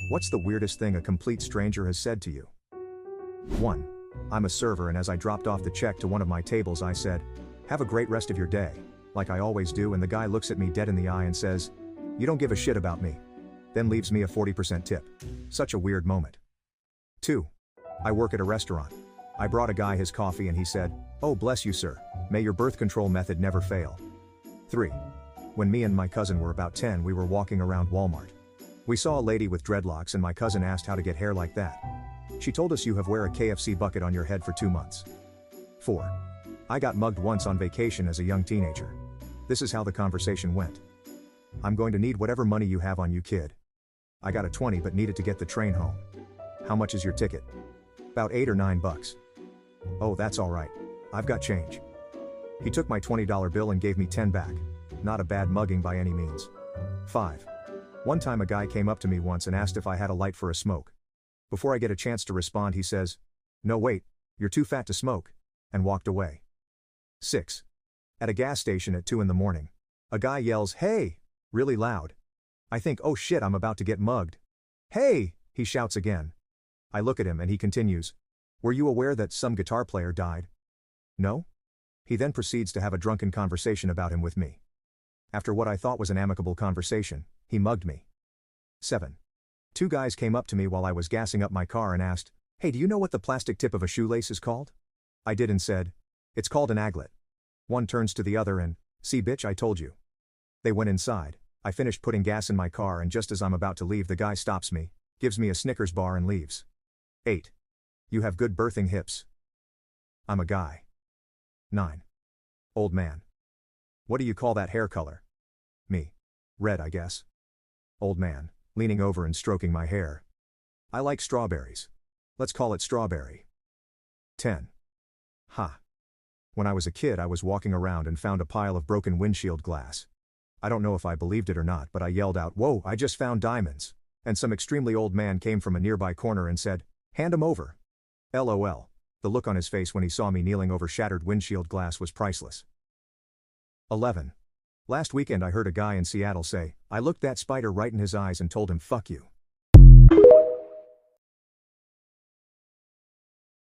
What's the weirdest thing a complete stranger has said to you? 1. I'm a server, and as I dropped off the check to one of my tables I said, "Have a great rest of your day," like I always do, and the guy looks at me dead in the eye and says, "You don't give a shit about me." Then leaves me a 40% tip. Such a weird moment. 2. I work at a restaurant. I brought a guy his coffee and he said, "Oh, bless you, sir. May your birth control method never fail." 3. When me and my cousin were about 10, we were walking around Walmart. We saw a lady with dreadlocks and my cousin asked how to get hair like that. She told us, "You have wear a KFC bucket on your head for 2 months." 4. I got mugged once on vacation as a young teenager. This is how the conversation went. "I'm going to need whatever money you have on you, kid." I got a 20 but needed to get the train home. "How much is your ticket?" "About $8 or $9. "Oh, that's alright. I've got change." He took my $20 bill and gave me 10 back. Not a bad mugging by any means. 5. One time a guy came up to me once and asked if I had a light for a smoke. Before I get a chance to respond, he says, "No, wait, you're too fat to smoke," and walked away. 6. At a gas station at 2 in the morning. A guy yells, "Hey!" really loud. I think, "Oh shit, I'm about to get mugged." "Hey!" he shouts again. I look at him and he continues, "Were you aware that some guitar player died?" "No?" He then proceeds to have a drunken conversation about him with me. After what I thought was an amicable conversation, he mugged me. 7. 2 guys came up to me while I was gassing up my car and asked, "Hey, do you know what the plastic tip of a shoelace is called?" I did and said, "It's called an aglet." One turns to the other and, "See bitch, I told you." They went inside. I finished putting gas in my car and just as I'm about to leave the guy stops me, gives me a Snickers bar and leaves. 8. You have good birthing hips. I'm a guy. 9. Old man. What do you call that hair color? Me. Red, I guess. Old man, leaning over and stroking my hair. I like strawberries. Let's call it strawberry. 10. Ha. When I was a kid I was walking around and found a pile of broken windshield glass. I don't know if I believed it or not, but I yelled out, "Whoa, I just found diamonds." And some extremely old man came from a nearby corner and said, "Hand 'em over." LOL. The look on his face when he saw me kneeling over shattered windshield glass was priceless. 11. Last weekend I heard a guy in Seattle say, "I looked that spider right in his eyes and told him, 'Fuck you.'"